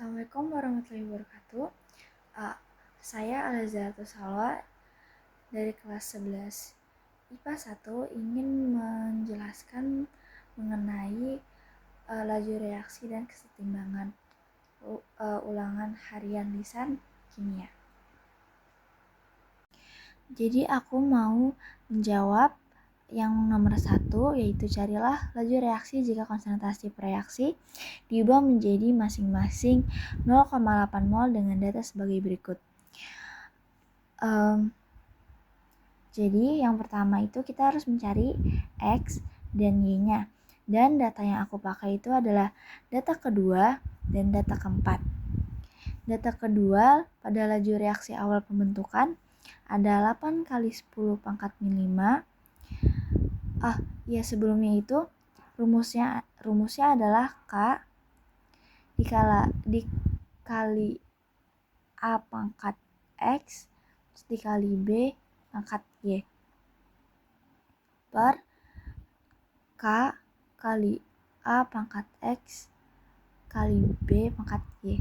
Assalamualaikum warahmatullahi wabarakatuh. Saya Al-Zahratul Salwa dari kelas 11 IPA 1 ingin menjelaskan mengenai laju reaksi dan kesetimbangan ulangan harian lisan kimia. Jadi aku mau menjawab yang nomor 1, yaitu carilah laju reaksi jika konsentrasi per reaksi diubah menjadi masing-masing 0,8 mol dengan data sebagai berikut. Jadi yang pertama itu kita harus mencari X dan Y-nya. Dan data yang aku pakai itu adalah data kedua dan data keempat. Data kedua pada laju reaksi awal pembentukan ada 8 kali 10 pangkat min 5. Sebelumnya itu rumusnya adalah K dikali A pangkat X dikali B pangkat Y per K kali A pangkat X kali B pangkat Y.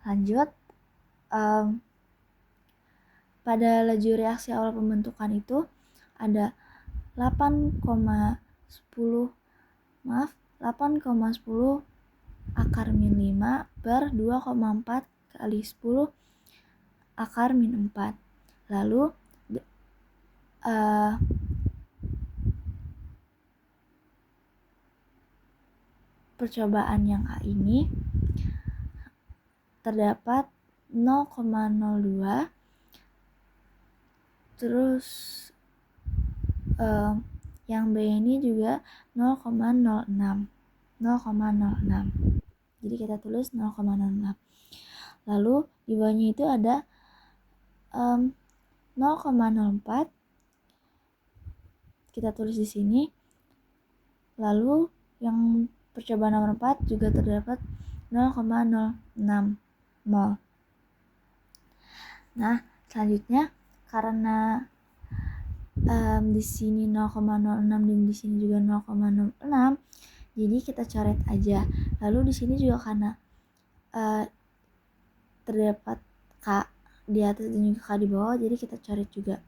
Lanjut, pada laju reaksi awal pembentukan itu ada 8,10 akar min 5 per 2,4 kali 10 akar min 4. Lalu percobaan yang A ini terdapat 0,02, terus yang B ini juga 0,06. Jadi kita tulis 0,06. Lalu di bawahnya itu ada 0,04. Kita tulis di sini. Lalu yang percobaan nomor 4 juga terdapat 0,06 mol. Nah, selanjutnya karena di sini 0,06 dan di sini juga 0,06, jadi kita coret aja. Lalu di sini juga karena terdapat K di atas dan juga K di bawah, jadi kita coret juga.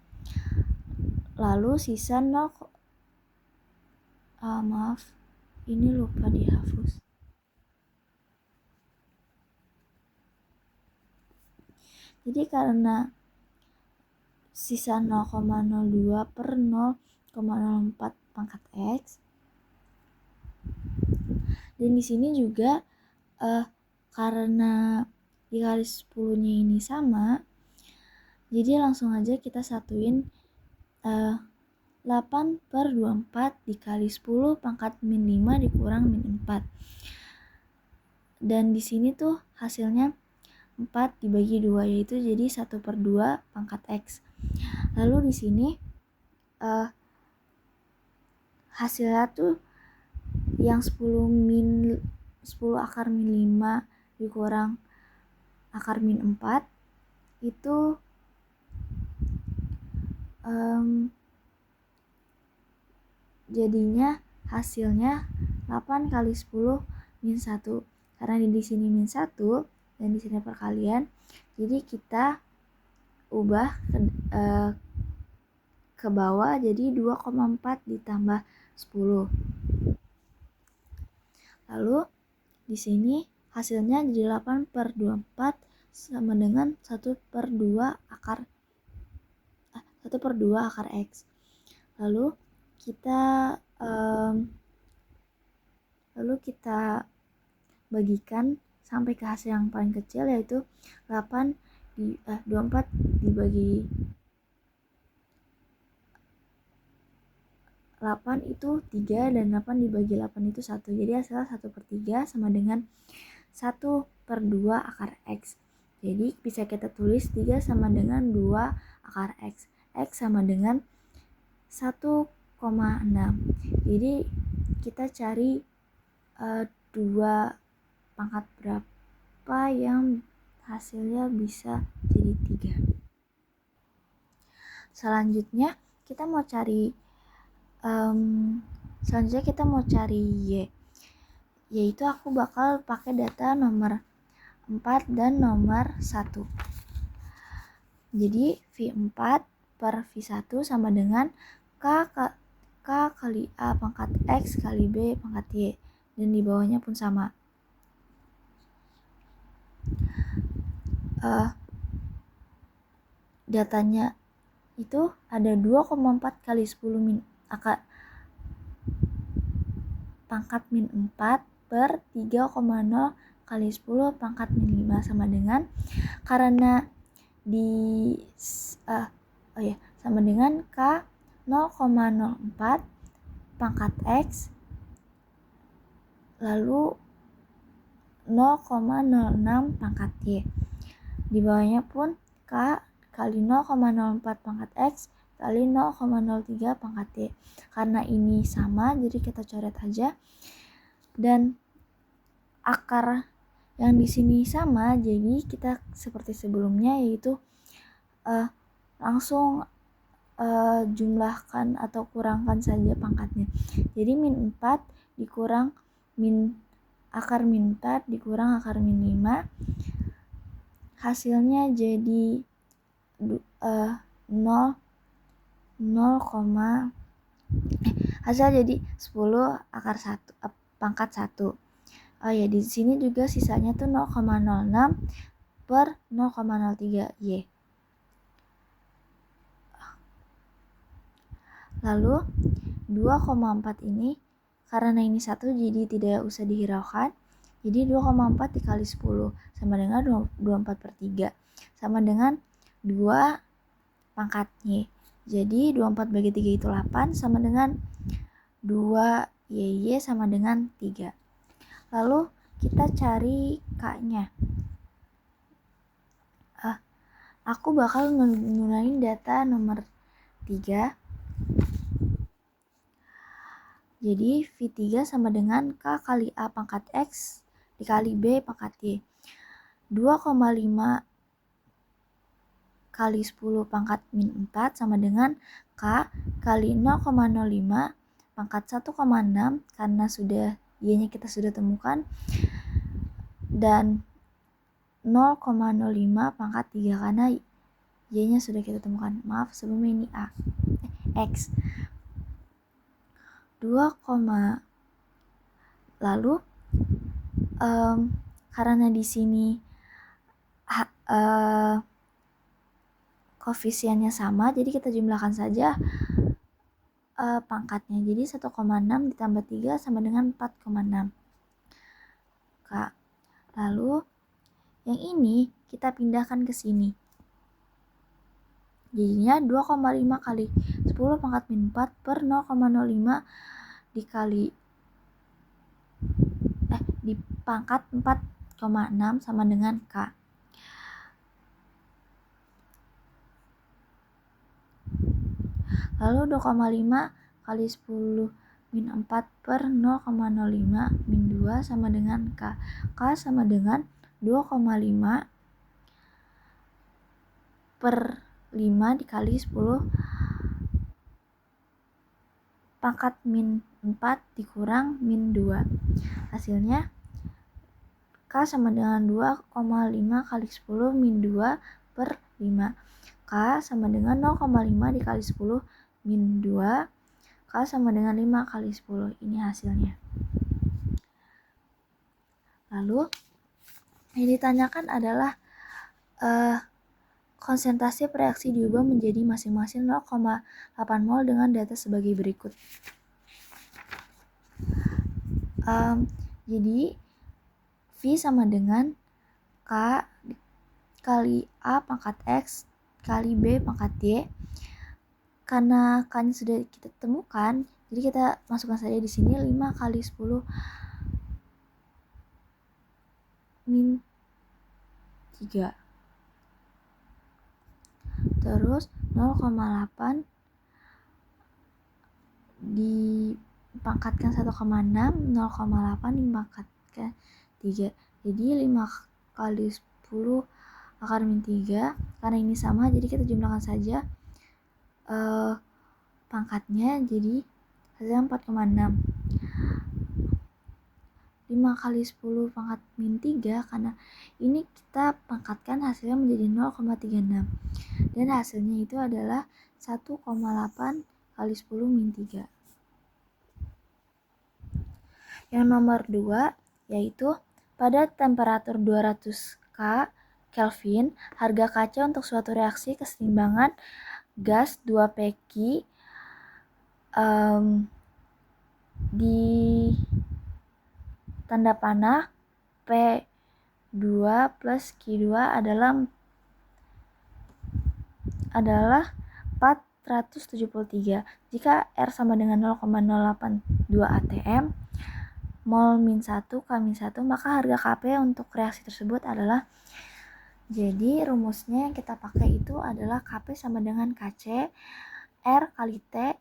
Lalu sisa ini lupa dihapus. Jadi karena sisa 0,02 per 0,04 pangkat X, dan di sini juga karena dikali 10-nya ini sama, jadi langsung aja kita satuin 8 per 24 dikali 10 pangkat min 5 dikurang min 4. Dan di sini tuh hasilnya 4 dibagi 2, yaitu jadi 1 per 2 pangkat X. Lalu di sini hasilnya tuh yang 10 akar min 5 dikurang akar min 4 itu jadinya hasilnya 8 kali 10 min 1. Karena di sini min 1 dan di sini perkalian, jadi kita ubah ke bawah jadi 2,4 ditambah 10. Lalu di sini hasilnya jadi 8 per 24 sama dengan 1 per 2 akar X. Lalu kita bagikan sampai ke hasil yang paling kecil, yaitu 24 dibagi 8 itu 3 dan 8 dibagi 8 itu 1. Jadi hasilnya 1 per 3 sama dengan 1 per 2 akar X. Jadi bisa kita tulis 3 sama dengan 2 akar X. X sama dengan 1,6. Jadi kita cari 2 pangkat berapa yang hasilnya bisa jadi 3. Selanjutnya kita mau cari Y, yaitu aku bakal pakai data nomor 4 dan nomor 1. Jadi V4 per V1 sama dengan K kali A pangkat X kali B pangkat Y. Dan di bawahnya pun sama. Datanya itu ada 2,4 kali 10 min pangkat min 4 per 3,0 kali 10 pangkat min 5 sama dengan, karena sama dengan K 0,04 pangkat X lalu 0,06 pangkat Y. Di bawahnya pun K kali 0,04 pangkat X kali 0,03 pangkat Y. Karena ini sama, jadi kita coret aja. Dan akar yang di sini sama, jadi kita seperti sebelumnya, yaitu langsung jumlahkan atau kurangkan saja pangkatnya. Jadi min 4 dikurang akar min 4 dikurang akar min 5, hasilnya jadi 10 akar 1 pangkat 1. Di sini juga sisanya tuh 0,06 per 0,03 Y. Lalu 2,4 ini karena ini 1 jadi tidak usah dihiraukan. Jadi 2,4 dikali 10 sama dengan 24 per 3 sama dengan 2 pangkat Y. Jadi 24 bagi 3 itu 8 sama dengan 2 YY sama dengan 3. Lalu kita cari K-nya. Aku bakal menggunakan data nomor 3. Jadi V3 sama dengan K kali A pangkat X dikali B pangkat Y. 2,5 kali 10 pangkat min 4 sama dengan K kali 0,05 pangkat 1,6 karena Y-nya kita sudah temukan, dan 0,05 pangkat 3 karena Y-nya sudah kita temukan. Maaf, sebelumnya ini X. Lalu karena di sini koefisiennya sama, jadi kita jumlahkan saja pangkatnya. Jadi 1,6 ditambah 3 sama dengan 4,6 K. Lalu yang ini kita pindahkan ke sini. Jadinya 2,5 kali 10 pangkat min 4 per 0,05 dikali di pangkat 4,6 sama dengan K. Lalu 2,5 kali 10 min 4 per 0,05 min 2 sama dengan K. K sama dengan 2,5 per 5 dikali 10 pangkat min 4 dikurang min 2. Hasilnya K sama dengan 2,5 kali 10 min 2 per 5. K sama dengan 0,5 dikali 10 min 2. K sama dengan 5 kali 10. Ini hasilnya. Lalu yang ditanyakan adalah konsentrasi reaksi diubah menjadi masing-masing 0,8 mol dengan data sebagai berikut. Jadi V sama dengan K kali A pangkat X kali B pangkat Y. Karena K-nya sudah kita temukan, jadi kita masukkan saja di sini 5 kali 10 min 3. Terus 0,8 dipangkatkan 1,6, 0,8 dipangkatkan 3. Jadi 5 kali 10 akar min 3. Karena ini sama, jadi kita jumlahkan saja pangkatnya, jadi hasilnya 4,6. 5 kali 10 pangkat min 3 karena ini kita pangkatkan hasilnya menjadi 0,36 dan hasilnya itu adalah 1,8 kali 10 min 3. Yang nomor 2 yaitu pada temperatur 200 K Kelvin, harga Kc untuk suatu reaksi keseimbangan gas 2 Pk di tanda panah P2 plus Q2 adalah 473. Jika R sama dengan 0,082 atm mol min 1 K min 1, maka harga Kp untuk reaksi tersebut adalah, jadi rumusnya yang kita pakai itu adalah Kp sama dengan Kc R kali T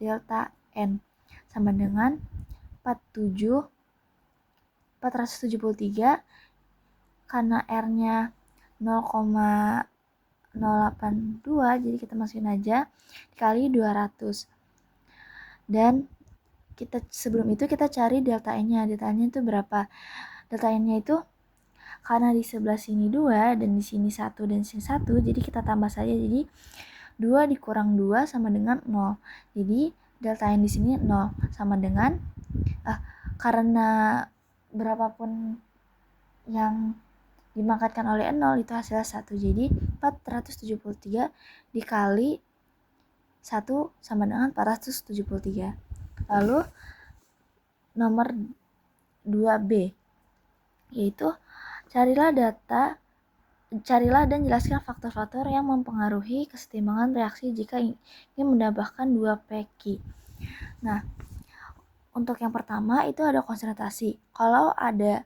delta N sama dengan 473 karena R-nya 0,082, jadi kita masukin aja dikali 200. Dan sebelum itu kita cari delta N-nya. Delta N-nya itu berapa? Delta N-nya itu karena di sebelah sini 2 dan di sini 1 dan di sini 1, jadi kita tambah saja. Jadi 2 dikurang 2 sama dengan 0. Jadi delta N di sini 0 sama dengan karena berapapun yang dimangkatkan oleh 0 itu hasilnya 1. Jadi 473 dikali 1 sama dengan 473. Lalu nomor 2B yaitu carilah dan jelaskan faktor-faktor yang mempengaruhi kesetimbangan reaksi jika ingin menambahkan 2 Pk. Nah, untuk yang pertama itu ada konsentrasi. Kalau ada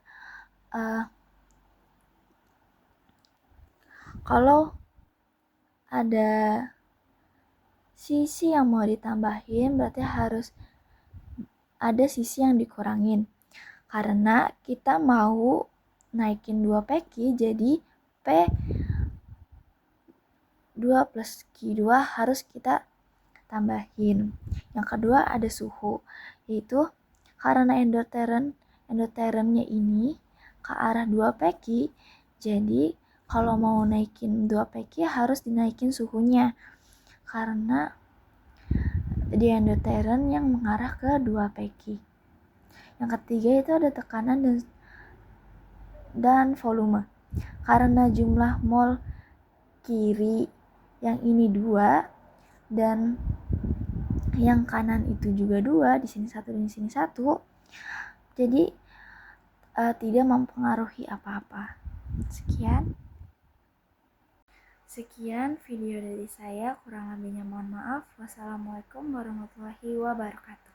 sisi yang mau ditambahin, berarti harus ada sisi yang dikurangin. Karena kita mau naikin 2 Pk, jadi P2 plus Q2 harus kita tambahin. Yang kedua ada suhu, yaitu karena endoterennya ini ke arah 2 Pk, jadi kalau mau naikin 2 Pk harus dinaikin suhunya karena di endoteren yang mengarah ke 2 Pk. Yang ketiga itu ada tekanan dan volume. Karena jumlah mol kiri yang ini 2 dan yang kanan itu juga 2, di sini 1 dan di sini 1. Jadi tidak mempengaruhi apa-apa. Sekian video dari saya, kurang lebihnya mohon maaf. Wassalamualaikum warahmatullahi wabarakatuh.